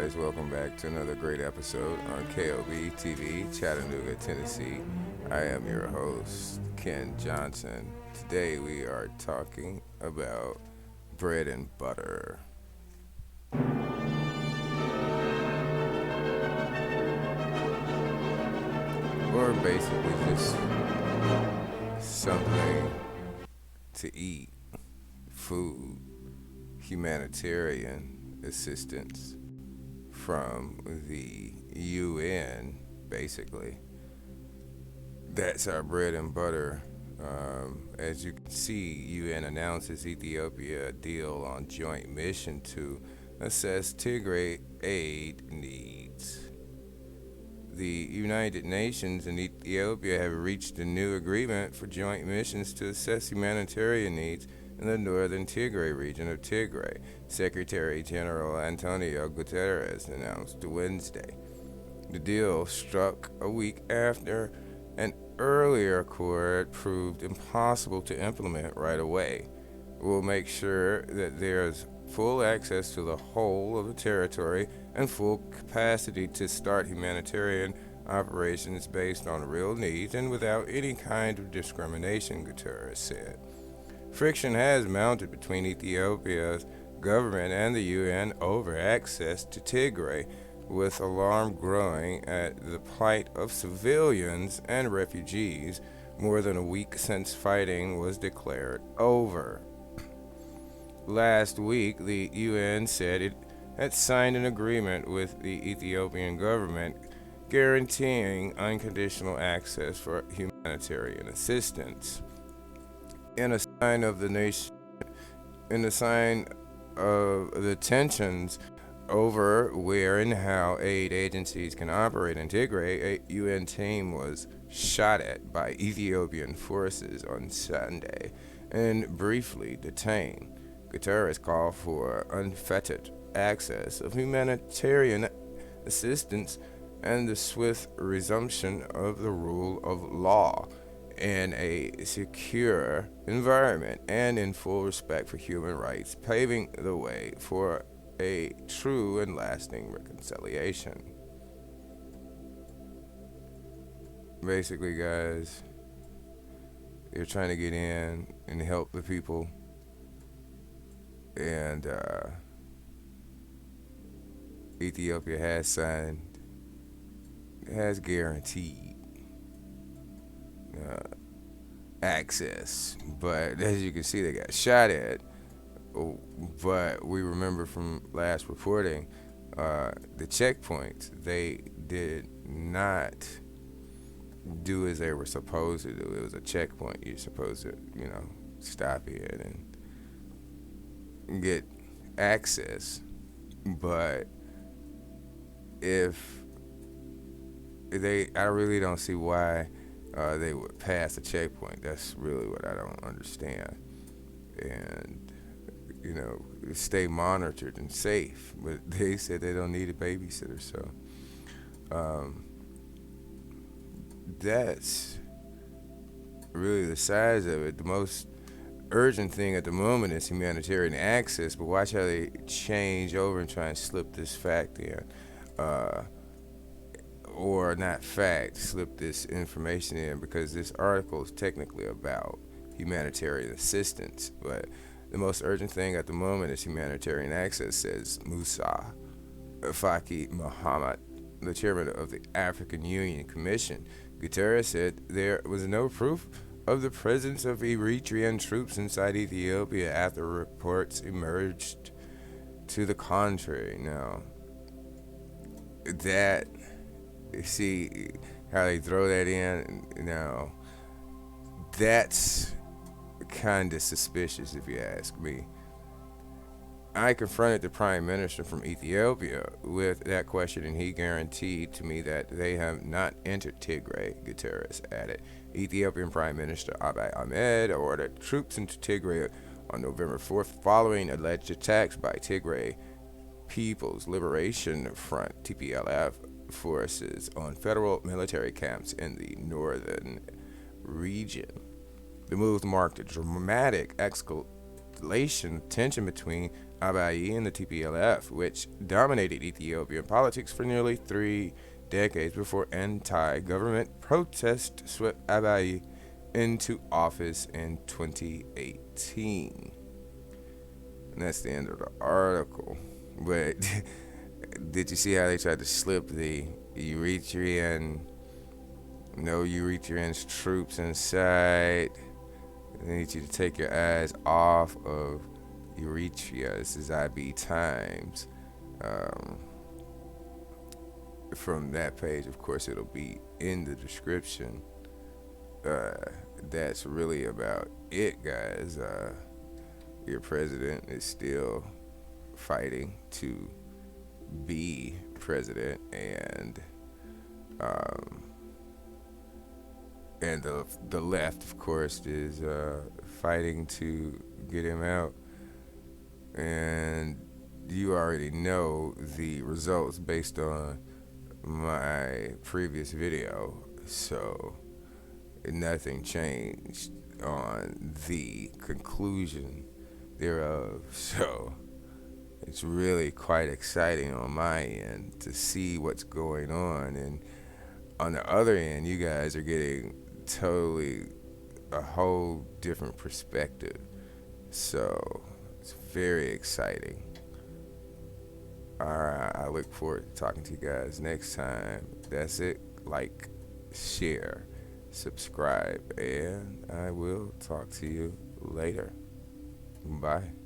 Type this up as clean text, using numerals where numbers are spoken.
guys, welcome back to another great episode on KOB TV, Chattanooga, Tennessee. I am your host, Ken Johnson. Today we are talking about bread and butter, or basically just something to eat, food, humanitarian assistance from the UN, basically. That's our bread and butter. As you can see, UN announces Ethiopia a deal on joint mission to assess Tigray aid needs. The United Nations and Ethiopia have reached a new agreement for joint missions to assess humanitarian needs in the northern Tigray region of Tigray, Secretary General Antonio Guterres announced Wednesday. The deal struck a week after an earlier accord proved impossible to implement right away. We'll make sure that there's full access to the whole of the territory and full capacity to start humanitarian operations based on real needs and without any kind of discrimination, Guterres said. Friction has mounted between Ethiopia's government and the UN over access to Tigray, with alarm growing at the plight of civilians and refugees more than a week since fighting was declared over. Last week, the UN said it had signed an agreement with the Ethiopian government guaranteeing unconditional access for humanitarian assistance. In a sign of the nation, in a sign of the tensions over where and how aid agencies can operate in Tigray, a UN team was shot at by Ethiopian forces on Sunday and briefly detained. Guterres called for unfettered access of humanitarian assistance and the swift resumption of the rule of law in a secure environment and in full respect for human rights, paving the way for a true and lasting reconciliation. Basically, guys, they're trying to get in and help the people, and Ethiopia has signed, has guaranteed access, but as you can see, they got shot at. But we remember from last reporting, the checkpoints, they did not do as they were supposed to do. It was a checkpoint. You're supposed to, stop in and get access. But if I really don't see why they would pass a checkpoint. That's really what I don't understand. And stay monitored and safe. But they said they don't need a babysitter, so that's really the size of it. The most urgent thing at the moment is humanitarian access, but watch how they change over and try and slip this fact in. Or not fact, slip this information in, because this article is technically about humanitarian assistance, but the most urgent thing at the moment is humanitarian access, says Musa Faki Mohammed, the chairman of the African Union Commission. Guterres said there was no proof of the presence of Eritrean troops inside Ethiopia after reports emerged to the contrary. Now, that, see how they throw that in? Now, that's kind of suspicious, if you ask me. I confronted the prime minister from Ethiopia with that question, and he guaranteed to me that they have not entered Tigray, Guterres added. Ethiopian Prime Minister Abiy Ahmed ordered troops into Tigray on November 4th following alleged attacks by Tigray People's Liberation Front, TPLF, forces on federal military camps in the northern region. The move marked a dramatic escalation of tension between Abiy and the TPLF, which dominated Ethiopian politics for nearly 3 decades before anti-government protests swept Abiy into office in 2018. And that's the end of the article. But did you see how they tried to slip the Eritrean, no Eritreans troops inside? They need you to take your eyes off of Eritrea. This is IB Times. From that page, of course, it'll be in the description. That's really about it, guys. Your president is still fighting to be president, and the left, of course, is fighting to get him out. And you already know the results based on my previous video, so nothing changed on the conclusion thereof. So it's really quite exciting on my end to see what's going on, and on the other end, you guys are getting totally a whole different perspective. So it's very exciting. Alright, I look forward to talking to you guys next time. That's it. Like, share, subscribe, and I will talk to you later. Bye.